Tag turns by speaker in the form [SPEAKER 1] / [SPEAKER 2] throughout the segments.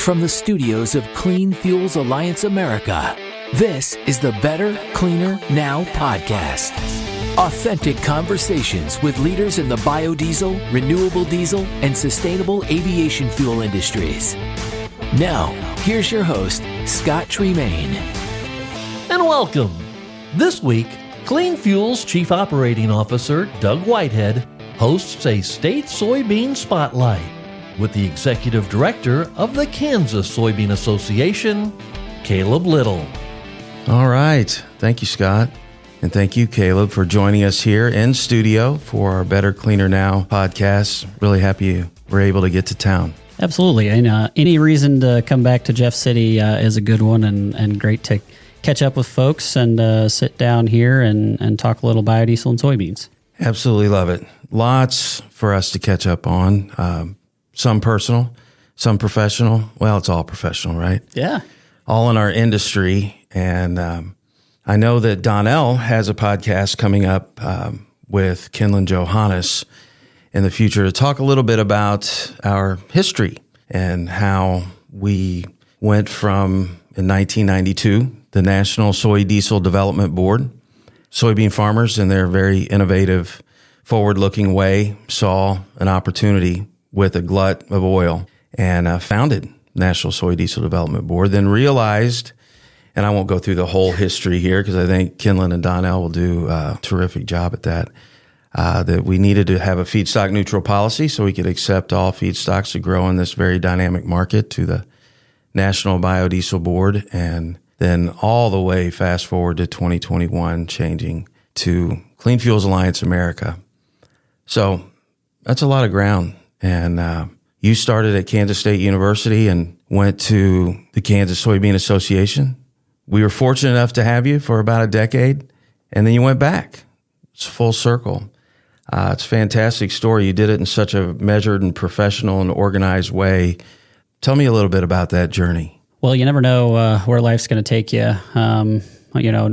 [SPEAKER 1] from the studios of Clean Fuels Alliance America, this is the Better, Cleaner, Now podcast. Authentic conversations with leaders in the biodiesel, renewable diesel, and sustainable aviation fuel industries. Now, here's your host, Scott Tremaine.
[SPEAKER 2] And welcome. This week, Clean Fuels Chief Operating Officer Doug Whitehead hosts a state soybean spotlight with the Executive Director of the Kansas Soybean Association, Kaleb Little.
[SPEAKER 3] All right. Thank you, Scott. And thank you, Kaleb, for joining us here in studio for our Better, Cleaner Now podcast. Really happy you were able to get to town.
[SPEAKER 4] Absolutely. And any reason to come back to Jeff City is a good one, and great to catch up with folks and sit down here and talk a little biodiesel and soybeans.
[SPEAKER 3] Absolutely love it. Lots for us to catch up on. Some personal, some professional. Well, it's all professional, right?
[SPEAKER 4] Yeah.
[SPEAKER 3] All in our industry. And I know that Donnell has a podcast coming up with Kenlon Johannes in the future to talk a little bit about our history and how we went from, in 1992, the National Soy Diesel Development Board. Soybean farmers, in their very innovative, forward-looking way, saw an opportunity with a glut of oil and founded National Soy Diesel Development Board, then realized, and I won't go through the whole history here because I think Kenlon and Donnell will do a terrific job at that, that we needed to have a feedstock neutral policy so we could accept all feedstocks to grow in this very dynamic market to the National Biodiesel Board, and then all the way fast forward to 2021, changing to Clean Fuels Alliance America. So that's a lot of ground. And you started at Kansas State University and went to the Kansas Soybean Association. We were fortunate enough to have you for about a decade, and then you went back. It's full circle. It's a fantastic story. You did it in such a measured and professional and organized way. Tell me a little bit about that journey.
[SPEAKER 4] Well, you never know where life's going to take you.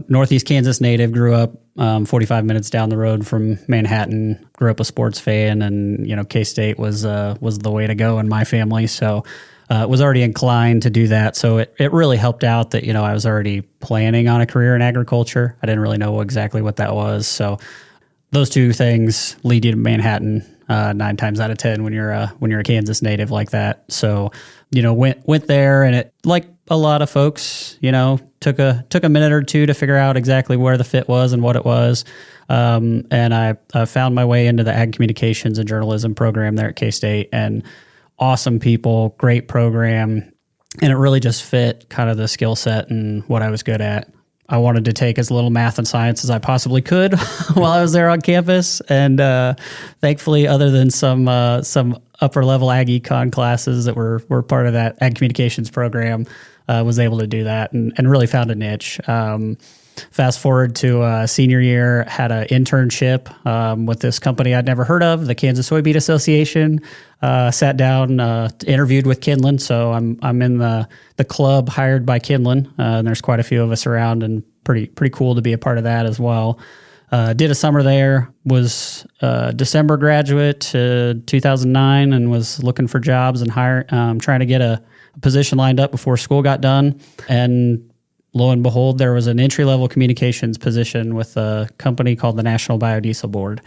[SPEAKER 4] Northeast Kansas native, grew up 45 minutes down the road from Manhattan, grew up a sports fan, and, K-State was the way to go in my family. So was already inclined to do that. So it really helped out that, I was already planning on a career in agriculture. I didn't really know exactly what that was. So those two things lead you to Manhattan 9 times out of 10 when you're a Kansas native like that. So, went there, and it, like a lot of folks, took a minute or two to figure out exactly where the fit was and what it was. And I found my way into the ag communications and journalism program there at K-State, and awesome people, great program. And it really just fit kind of the skill set and what I was good at. I wanted to take as little math and science as I possibly could while I was there on campus. And thankfully, other than some upper level ag econ classes that were part of that ag communications program, was able to do that and really found a niche. Fast forward to senior year, had an internship with this company I'd never heard of, the Kansas Soybean Association. Sat down, interviewed with Kenlon, so I'm in the club hired by Kenlon, and there's quite a few of us around, and pretty cool to be a part of that as well. Did a summer there, was a December graduate 2009, and was looking for jobs and trying to get a position lined up before school got done. And lo and behold, there was an entry-level communications position with a company called the National Biodiesel Board.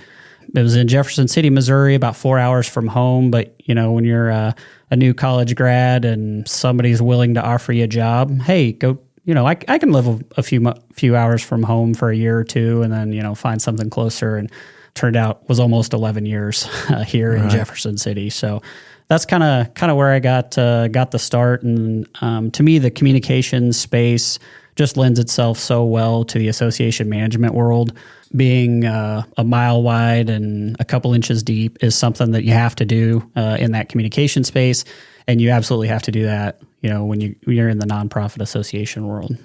[SPEAKER 4] It was in Jefferson City, Missouri, about 4 hours from home. But, when you're a new college grad and somebody's willing to offer you a job, hey, go, I can live a few hours from home for a year or two and then, find something closer. And turned out was almost 11 years here in Jefferson City. So that's kind of where I got the start. And to me, the communications space just lends itself so well to the association management world. Being a mile wide and a couple inches deep is something that you have to do in that communication space, and you absolutely have to do that, when you're in the nonprofit association world.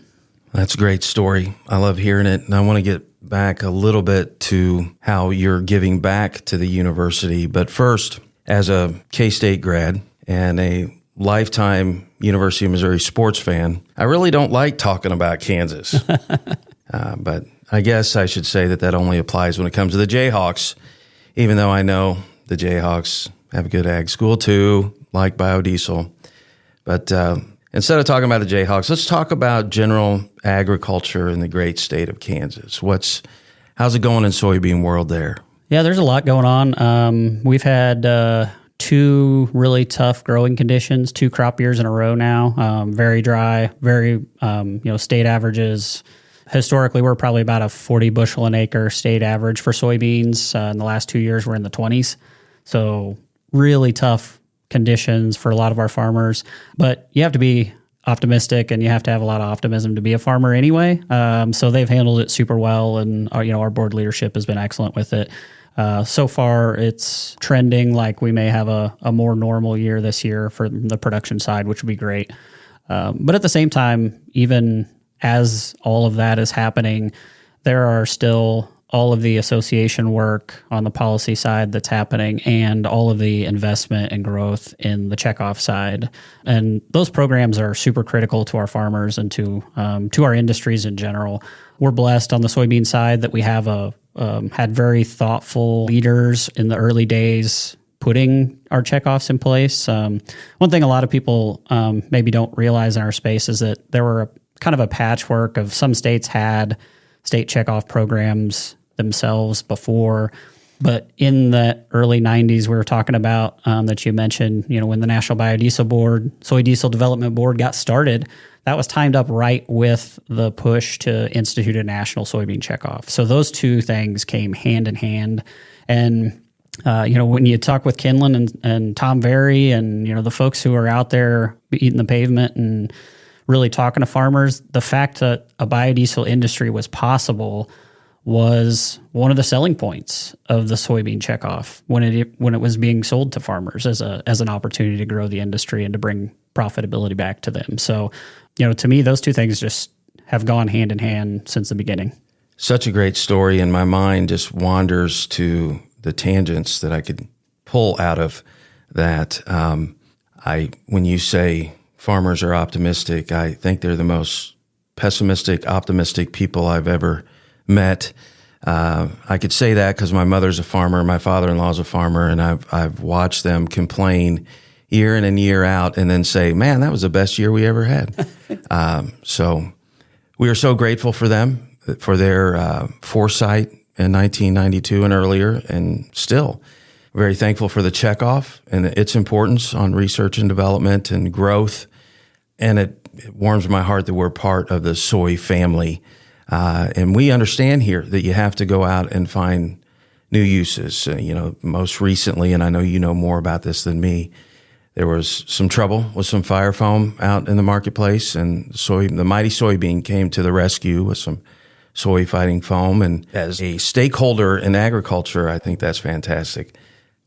[SPEAKER 3] That's a great story. I love hearing it, and I want to get back a little bit to how you're giving back to the university. But first, as a K-State grad and a lifetime University of Missouri sports fan, I really don't like talking about Kansas. But I guess I should say that only applies when it comes to the Jayhawks, even though I know the Jayhawks have a good ag school too, like biodiesel. But instead of talking about the Jayhawks, let's talk about general agriculture in the great state of Kansas. How's it going in soybean world there?
[SPEAKER 4] Yeah, there's a lot going on. We've had 2 really tough growing conditions, 2 crop years in a row now. Very dry, very state averages. Historically, we're probably about a 40 bushel an acre state average for soybeans. In the last 2 years, we're in the 20s. So really tough conditions for a lot of our farmers. But you have to be optimistic and you have to have a lot of optimism to be a farmer anyway. So they've handled it super well, and our board leadership has been excellent with it. So far, it's trending like we may have a more normal year this year for the production side, which would be great. But at the same time, even as all of that is happening, there are still all of the association work on the policy side that's happening and all of the investment and growth in the checkoff side. And those programs are super critical to our farmers and to our industries in general. We're blessed on the soybean side that we have had very thoughtful leaders in the early days putting our checkoffs in place. One thing a lot of people maybe don't realize in our space is that there were kind of a patchwork of some states had state checkoff programs themselves before. But in the early 90s, we were talking about that you mentioned, when the National Biodiesel Board, Soy Diesel Development Board got started, that was timed up right with the push to institute a national soybean checkoff. So those 2 things came hand in hand. And, when you talk with Kinlan and Tom Very and, the folks who are out there eating the pavement and really talking to farmers, the fact that a biodiesel industry was possible was one of the selling points of the soybean checkoff when it was being sold to farmers as an opportunity to grow the industry and to bring profitability back to them. So, to me, those 2 things just have gone hand in hand since the beginning.
[SPEAKER 3] Such a great story, and my mind just wanders to the tangents that I could pull out of that. When you say farmers are optimistic, I think they're the most pessimistic, optimistic people I've ever met. I could say that because my mother's a farmer, my father-in-law's a farmer, and I've watched them complain year in and year out and then say, man, that was the best year we ever had. So we are so grateful for them, for their foresight in 1992 and earlier, and still very thankful for the checkoff and its importance on research and development and growth. And it warms my heart that we're part of the soy family. And we understand here that you have to go out and find new uses. Most recently, and I know you know more about this than me, there was some trouble with some fire foam out in the marketplace, and the mighty soybean came to the rescue with some soy fighting foam. And as a stakeholder in agriculture, I think that's fantastic.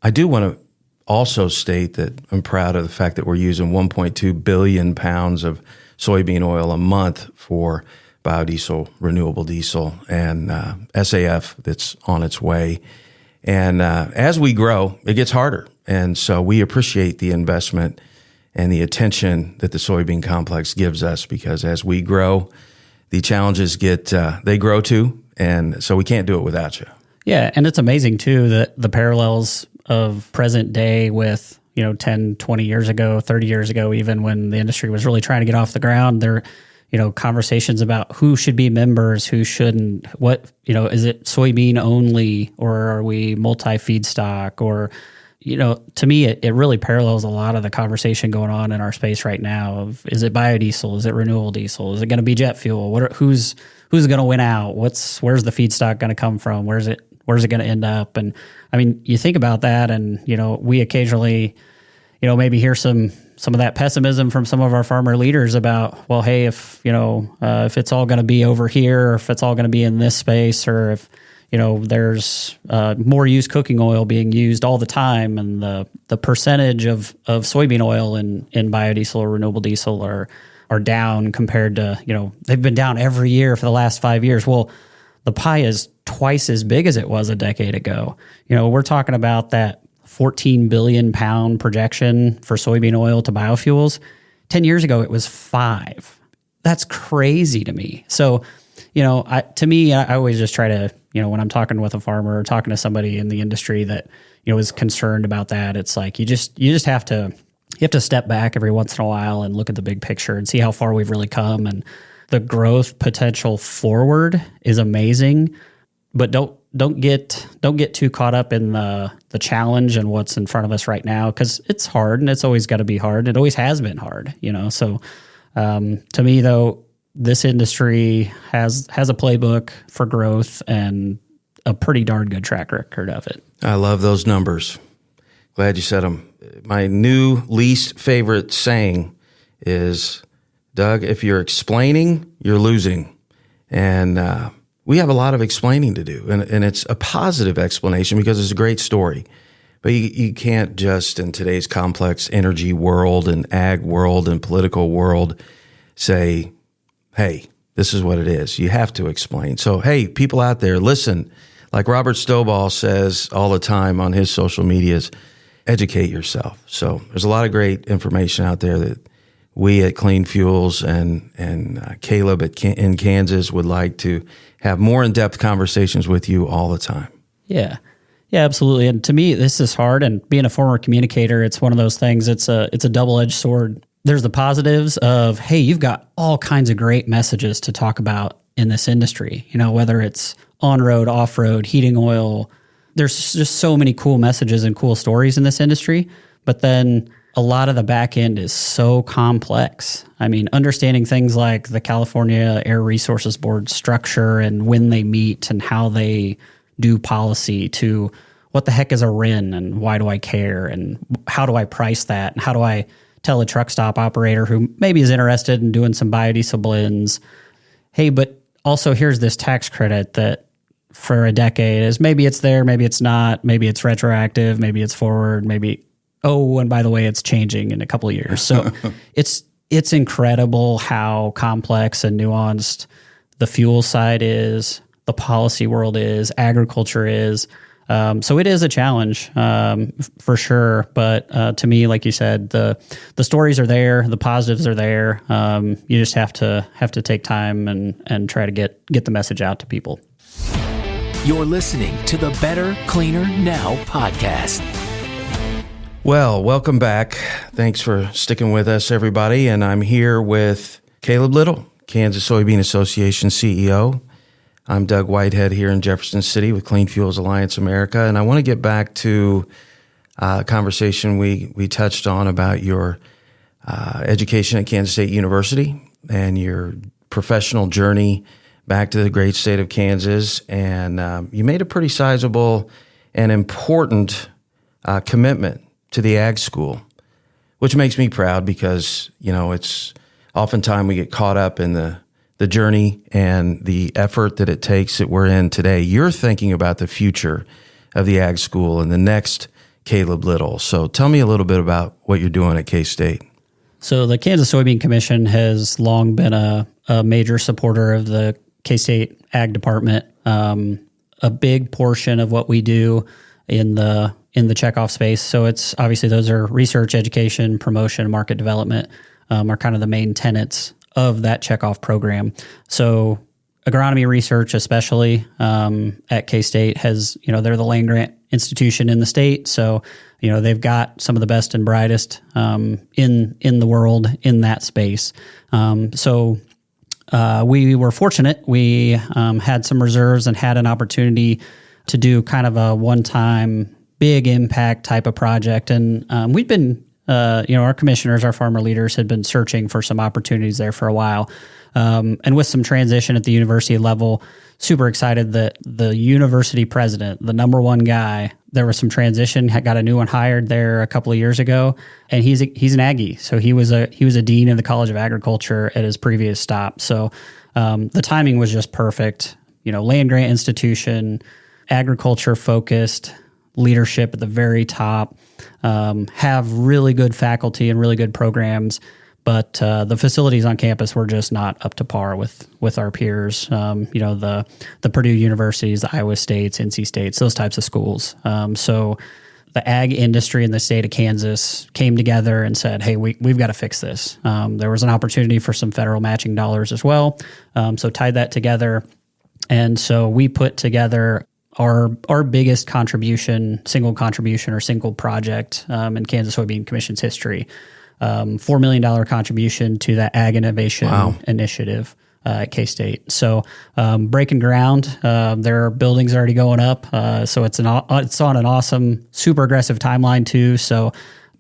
[SPEAKER 3] I do want to also state that I'm proud of the fact that we're using 1.2 billion pounds of soybean oil a month for biodiesel, renewable diesel, and SAF that's on its way. And as we grow, it gets harder. And so we appreciate the investment and the attention that the soybean complex gives us, because as we grow, the challenges they grow too. And so we can't do it without you.
[SPEAKER 4] Yeah. And it's amazing too that the parallels of present day with, 10, 20 years ago, 30 years ago, even when the industry was really trying to get off the ground, there, conversations about who should be members, who shouldn't, what, is it soybean only, or are we multi-feedstock, or, to me, it really parallels a lot of the conversation going on in our space right now of, is it biodiesel? Is it renewable diesel? Is it going to be jet fuel? Who's going to win out? Where's the feedstock going to come from? Where's it going to end up? And I mean, you think about that, and, we occasionally, maybe hear some of that pessimism from some of our farmer leaders about, well, hey, if it's all going to be over here, or if it's all going to be in this space, or if, there's more used cooking oil being used all the time, and the percentage of soybean oil in biodiesel or renewable diesel are down compared to, they've been down every year for the last 5 years. Well, the pie is twice as big as it was a decade ago. We're talking about that 14 billion pound projection for soybean oil to biofuels. 10 years ago, it was 5. That's crazy to me. So, I always just try to, when I'm talking with a farmer or talking to somebody in the industry that, is concerned about that, it's like, you just have to you have to step back every once in a while and look at the big picture and see how far we've really come. And the growth potential forward is amazing, but don't get too caught up in the challenge and what's in front of us right now, because it's hard and it's always got to be hard. It always has been hard, So to me, though, this industry has a playbook for growth and a pretty darn good track record of it.
[SPEAKER 3] I love those numbers. Glad you said them. My new least favorite saying is, Doug, if you're explaining, you're losing. And we have a lot of explaining to do. And it's a positive explanation because it's a great story. But you can't just, in today's complex energy world and ag world and political world, say, hey, this is what it is. You have to explain. So, hey, people out there, listen. Like Robert Stovall says all the time on his social medias, educate yourself. So there's a lot of great information out there that we at Clean Fuels and Kaleb in Kansas would like to have more in-depth conversations with you all the time.
[SPEAKER 4] Yeah, absolutely. And to me, this is hard. And being a former communicator, it's one of those things. It's a double-edged sword. There's the positives of, hey, you've got all kinds of great messages to talk about in this industry. Whether it's on-road, off-road, heating oil. There's just so many cool messages and cool stories in this industry. But then a lot of the back end is so complex. I mean, understanding things like the California Air Resources Board structure and when they meet and how they do policy, to what the heck is a RIN and why do I care and how do I price that and how do I tell a truck stop operator who maybe is interested in doing some biodiesel blends, hey, but also here's this tax credit that for a decade is maybe it's there, maybe it's not, maybe it's retroactive, maybe it's forward, maybe, oh, and by the way, it's changing in a couple of years. So it's incredible how complex and nuanced the fuel side is, the policy world is, agriculture is. So it is a challenge for sure. But to me, like you said, the stories are there, the positives are there. You just have to take time and try to get the message out to people.
[SPEAKER 1] You're listening to the Better, Cleaner, Now podcast.
[SPEAKER 3] Well, welcome back. Thanks for sticking with us, everybody. And I'm here with Kaleb Little, Kansas Soybean Association CEO. I'm Doug Whitehead here in Jefferson City with Clean Fuels Alliance America. And I want to get back to a conversation we touched on about your education at Kansas State University and your professional journey back to the great state of Kansas. And you made a pretty sizable and important commitment to the ag school, which makes me proud because, it's oftentimes we get caught up in the journey and the effort that it takes that we're in today. You're thinking about the future of the ag school and the next Kaleb Little. So tell me a little bit about what you're doing at K-State.
[SPEAKER 4] So the Kansas Soybean Commission has long been a major supporter of the K-State Ag Department. A big portion of what we do in the checkoff space. So it's obviously those are research, education, promotion, market development are kind of the main tenets of that checkoff program. So agronomy research, especially at K-State, has, they're the land grant institution in the state. So, they've got some of the best and brightest in the world in that space. So we were fortunate. We had some reserves and had an opportunity to do kind of a one-time big impact type of project. And we've been our commissioners, our farmer leaders had been searching for some opportunities there for a while. And with some transition at the university level, super excited that the university president, the number one guy, there was some transition, got a new one hired there a couple of years ago. And he's an Aggie. So he was a dean of the College of Agriculture at his previous stop. So the timing was just perfect. Land grant institution, agriculture focused, leadership at the very top, have really good faculty and really good programs, but the facilities on campus were just not up to par with our peers. The Purdue universities, the Iowa States, NC States, those types of schools. So the ag industry in the state of Kansas came together and said, hey, we've got to fix this. There was an opportunity for some federal matching dollars as well. So tied that together. And so we put together our biggest single contribution or single project in Kansas Soybean Commission's history. $4 million contribution to that Ag Innovation Initiative at K-State. So breaking ground, there are buildings already going up. So it's on an awesome, super aggressive timeline too. So,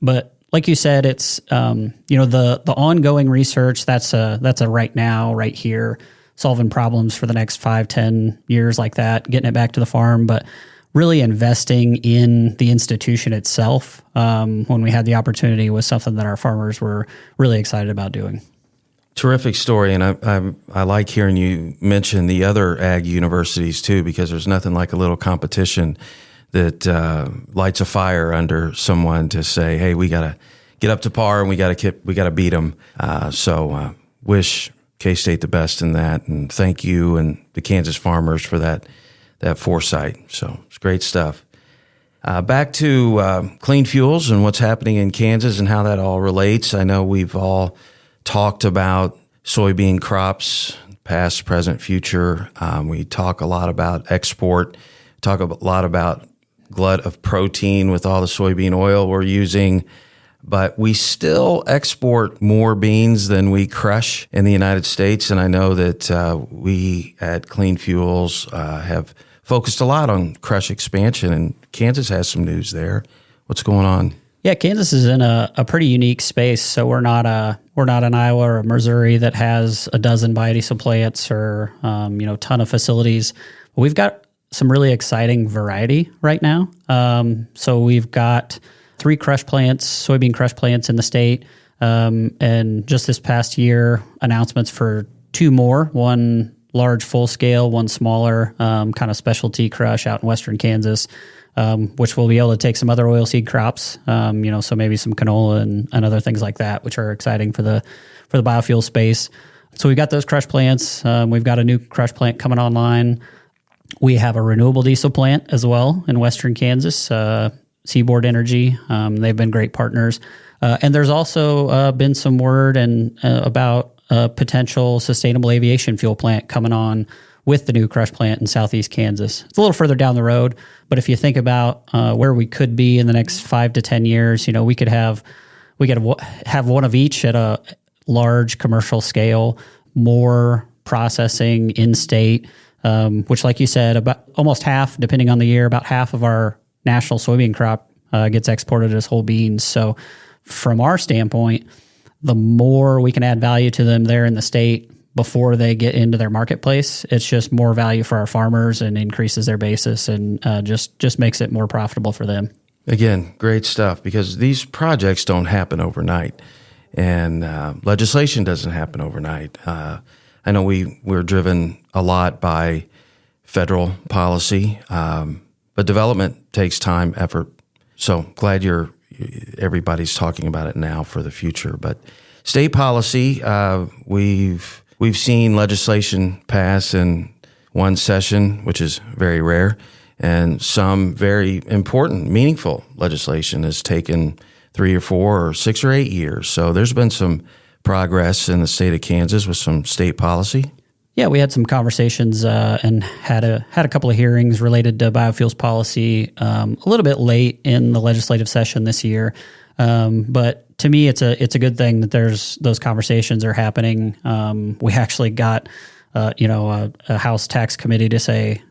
[SPEAKER 4] but like you said, it's the ongoing research that's a right now, right here, solving problems for the next 5-10 years like that, getting it back to the farm, but really investing in the institution itself when we had the opportunity was something that our farmers were really excited about doing.
[SPEAKER 3] Terrific story, and I like hearing you mention the other ag universities too, because there's nothing like a little competition that lights a fire under someone to say, "Hey, we got to get up to par, and we got to beat them." So wish K-State the best in that, and thank you and the Kansas farmers for that foresight. So it's great stuff. Back to Clean Fuels and what's happening in Kansas and how that all relates. I know we've all talked about soybean crops, past, present, future. We talk a lot about export, talk a lot about glut of protein with all the soybean oil we're using, but we still export more beans than we crush in the United States. And I know that we at Clean Fuels have focused a lot on crush expansion, and Kansas has some news there. What's going on?
[SPEAKER 4] Yeah, Kansas is in a pretty unique space. So we're not an Iowa or a Missouri that has a dozen biodiesel plants or ton of facilities. We've got some really exciting variety right now. So we've got 3 crush plants, soybean crush plants in the state, and just this past year, announcements for 2 more. One large full scale, one smaller kind of specialty crush out in western Kansas. Which will be able to take some other oilseed crops, so maybe some canola and other things like that, which are exciting for the biofuel space. So we've got those crush plants. We've got a new crush plant coming online. We have a renewable diesel plant as well in western Kansas, Seaboard Energy. They've been great partners. And there's also been some word about a potential sustainable aviation fuel plant coming on with the new crush plant in southeast Kansas. It's a little further down the road, but if you think about where we could be in the next 5 to 10 years, we could have one of each at a large commercial scale, more processing in state, which, like you said, about almost half, depending on the year, about half of our national soybean crop gets exported as whole beans. So from our standpoint, the more we can add value to them there in the state before they get into their marketplace, it's just more value for our farmers and increases their basis and just makes it more profitable for them.
[SPEAKER 3] Again, great stuff, because these projects don't happen overnight, and legislation doesn't happen overnight. I know we're driven a lot by federal policy, but development takes time, effort. So glad everybody's talking about it now for the future. But state policy, We've seen legislation pass in one session, which is very rare, and some very important, meaningful legislation has taken 3 or 4 or 6 or 8 years. So there's been some progress in the state of Kansas with some state policy.
[SPEAKER 4] Yeah, we had some conversations and had a couple of hearings related to biofuels policy a little bit late in the legislative session this year. But to me, it's a good thing that those conversations are happening. We actually got a House Tax Committee to say,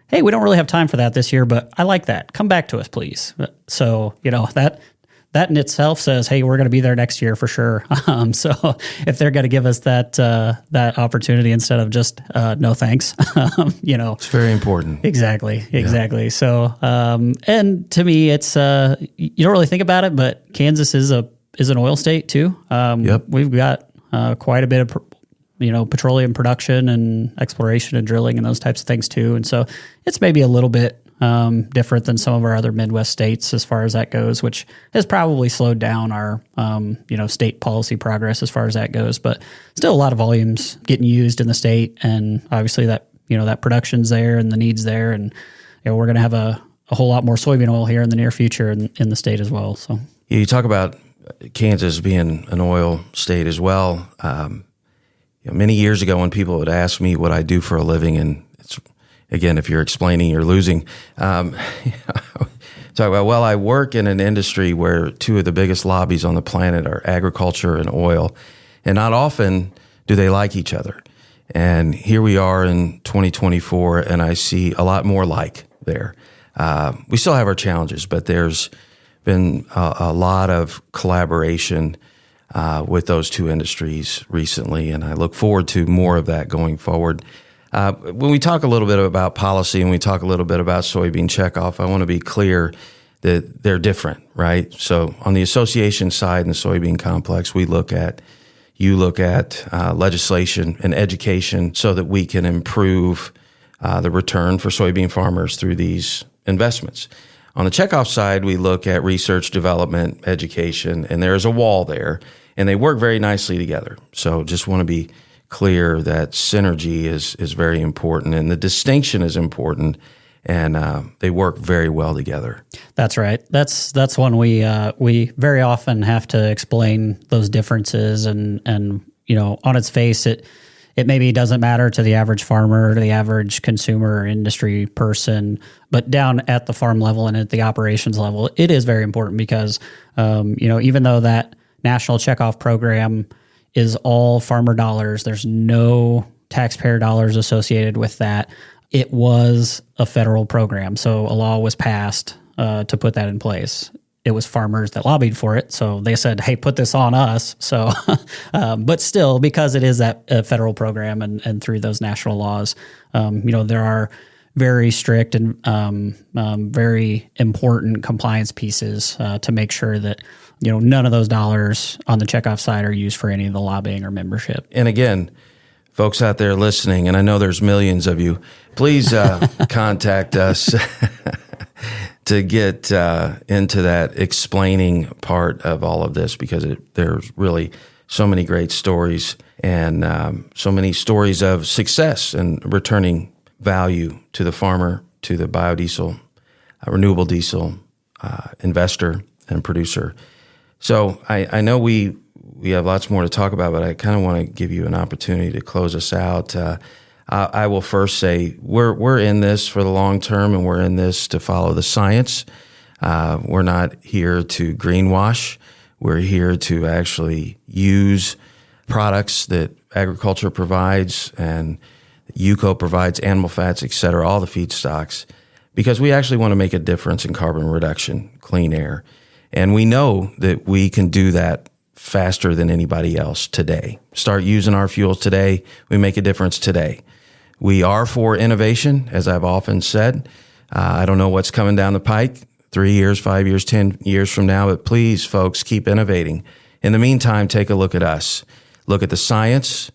[SPEAKER 4] "Hey, we don't really have time for that this year, but I like that. Come back to us, please." So that in itself says, "Hey, we're going to be there next year for sure." So if they're going to give us that opportunity instead of just no thanks,
[SPEAKER 3] it's very important.
[SPEAKER 4] Exactly. Yeah. So and to me, it's you don't really think about it, but Kansas is an oil state too.
[SPEAKER 3] Yep.
[SPEAKER 4] We've got quite a bit of petroleum production and exploration and drilling and those types of things too, and so it's maybe a little bit different than some of our other Midwest states as far as that goes, which has probably slowed down our, state policy progress as far as that goes. But still a lot of volumes getting used in the state. And obviously that production's there and the need's there. And we're going to have a whole lot more soybean oil here in the near future in the state as well. So
[SPEAKER 3] you talk about Kansas being an oil state as well. Many years ago when people would ask me what I do for a living, and again, if you're explaining, you're losing. Talk about, well, I work in an industry where two of the biggest lobbies on the planet are agriculture and oil, and not often do they like each other. And here we are in 2024, and I see a lot more like there. We still have our challenges, but there's been a lot of collaboration with those two industries recently, and I look forward to more of that going forward. When we talk a little bit about policy and we talk a little bit about soybean checkoff, I want to be clear that they're different, right? So on the association side in the soybean complex, you look at legislation and education so that we can improve the return for soybean farmers through these investments. On the checkoff side, we look at research, development, education, and there's a wall there, and they work very nicely together. So just want to be clear that synergy is very important, and the distinction is important, and they work very well together.
[SPEAKER 4] That's right. That's one we very often have to explain those differences, and on its face it maybe doesn't matter to the average farmer or to the average consumer or industry person, but down at the farm level and at the operations level, it is very important because even though that national checkoff program is all farmer dollars, there's no taxpayer dollars associated with that. It was a federal program, so a law was passed to put that in place. It was farmers that lobbied for it, so they said, "Hey, put this on us." So, but still, because it is that federal program and through those national laws, there are very strict and very important compliance pieces to make sure that none of those dollars on the checkoff side are used for any of the lobbying or membership.
[SPEAKER 3] And again, folks out there listening, and I know there's millions of you, please contact us to get into that explaining part of all of this, because there's really so many great stories and so many stories of success and returning value to the farmer, to the biodiesel, renewable diesel investor and producer. So I know we have lots more to talk about, but I kind of want to give you an opportunity to close us out. I will first say we're in this for the long term, and we're in this to follow the science. We're not here to greenwash. We're here to actually use products that agriculture provides and UCO provides, animal fats, et cetera, all the feedstocks, because we actually want to make a difference in carbon reduction, clean air. And we know that we can do that faster than anybody else today. Start using our fuels today. We make a difference today. We are for innovation, as I've often said. I don't know what's coming down the pike 3 years, 5 years, 10 years from now, but please, folks, keep innovating. In the meantime, take a look at us. Look at the science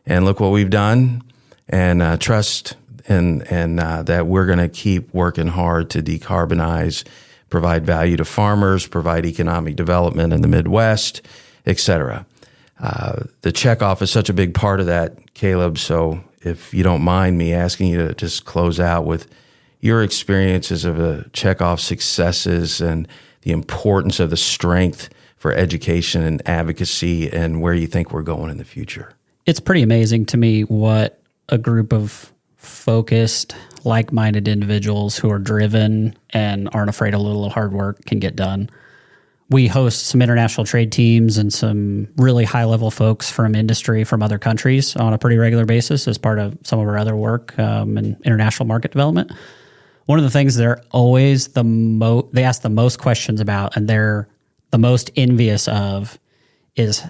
[SPEAKER 3] and look what we've done, and trust and that we're going to keep working hard to decarbonize, provide value to farmers, provide economic development in the Midwest, et cetera. The checkoff is such a big part of that, Kaleb. So if you don't mind me asking you to just close out with your experiences of the checkoff successes and the importance of the strength for education and advocacy, and where you think we're going in the future.
[SPEAKER 4] It's pretty amazing to me what a group of focused, like-minded individuals who are driven and aren't afraid of a little hard work can get done. We host some international trade teams and some really high-level folks from industry from other countries on a pretty regular basis as part of some of our other work in international market development. One of the things they're always they ask the most questions about, and they're the most envious of, is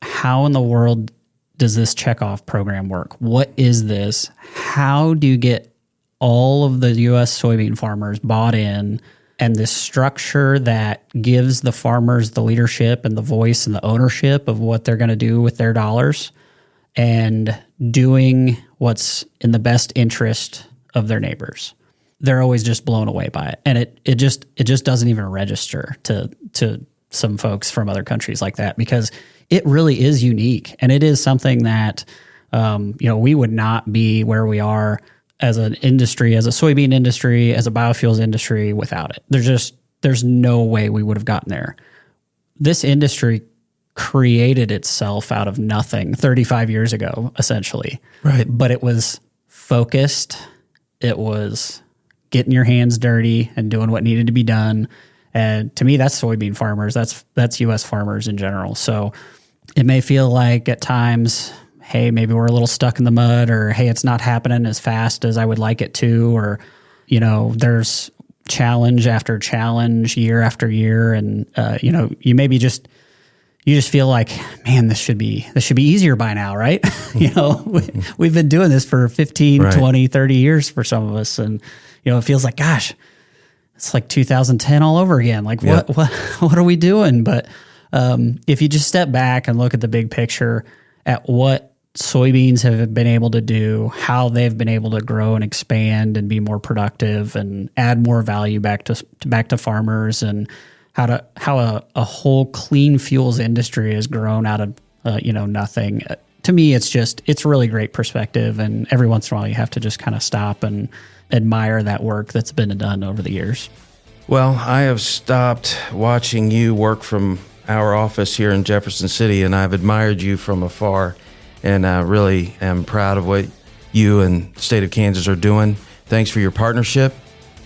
[SPEAKER 4] how in the world does this checkoff program work? What is this? How do you get all of the U.S. soybean farmers bought in, and this structure that gives the farmers the leadership and the voice and the ownership of what they're going to do with their dollars, and doing what's in the best interest of their neighbors? They're always just blown away by it. And it just doesn't even register to some folks from other countries like that, because it really is unique. And it is something that, we would not be where we are as an industry, as a soybean industry, as a biofuels industry without it. There's no way we would have gotten there. This industry created itself out of nothing 35 years ago, essentially.
[SPEAKER 3] Right.
[SPEAKER 4] But it was focused. It was getting your hands dirty and doing what needed to be done. And to me, that's soybean farmers. That's U.S. farmers in general. So it may feel like at times, hey, maybe we're a little stuck in the mud, or hey, it's not happening as fast as I would like it to, or, there's challenge after challenge, year after year. And, you maybe you just feel like, man, this should be easier by now, right? We've been doing this for 15, right. 20, 30 years for some of us. And, it feels like, gosh, it's like 2010 all over again. Like, yep. what are we doing? But if you just step back and look at the big picture at what soybeans have been able to do, how they've been able to grow and expand and be more productive and add more value back to farmers, and how a whole clean fuels industry has grown out of nothing. To me, it's really great perspective, and every once in a while you have to just kind of stop and admire that work that's been done over the years.
[SPEAKER 3] Well, I have stopped watching you work from our office here in Jefferson City, and I've admired you from afar, and I really am proud of what you and the state of Kansas are doing. Thanks for your partnership.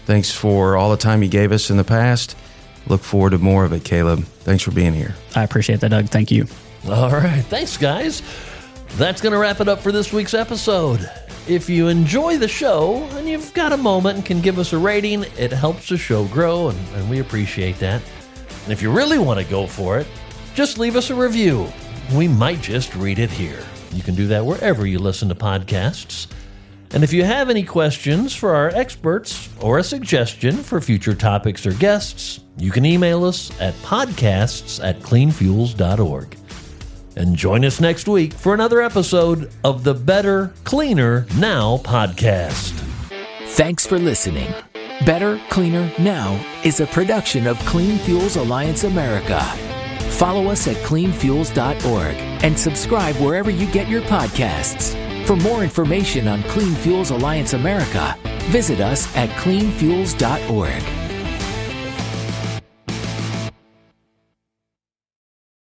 [SPEAKER 3] Thanks for all the time you gave us in the past. Look forward to more of it, Kaleb. Thanks for being here.
[SPEAKER 4] I appreciate that, Doug. Thank you.
[SPEAKER 2] All right. Thanks, guys. That's going to wrap it up for this week's episode. If you enjoy the show and you've got a moment and can give us a rating, it helps the show grow, and we appreciate that. And if you really want to go for it, just leave us a review. We might just read it here. You can do that wherever you listen to podcasts. And if you have any questions for our experts or a suggestion for future topics or guests, you can email us at podcasts@cleanfuels.org. And join us next week for another episode of the Better, Cleaner, Now podcast.
[SPEAKER 1] Thanks for listening. Better, Cleaner, Now is a production of Clean Fuels Alliance America. Follow us at cleanfuels.org and subscribe wherever you get your podcasts. For more information on Clean Fuels Alliance America, visit us at cleanfuels.org.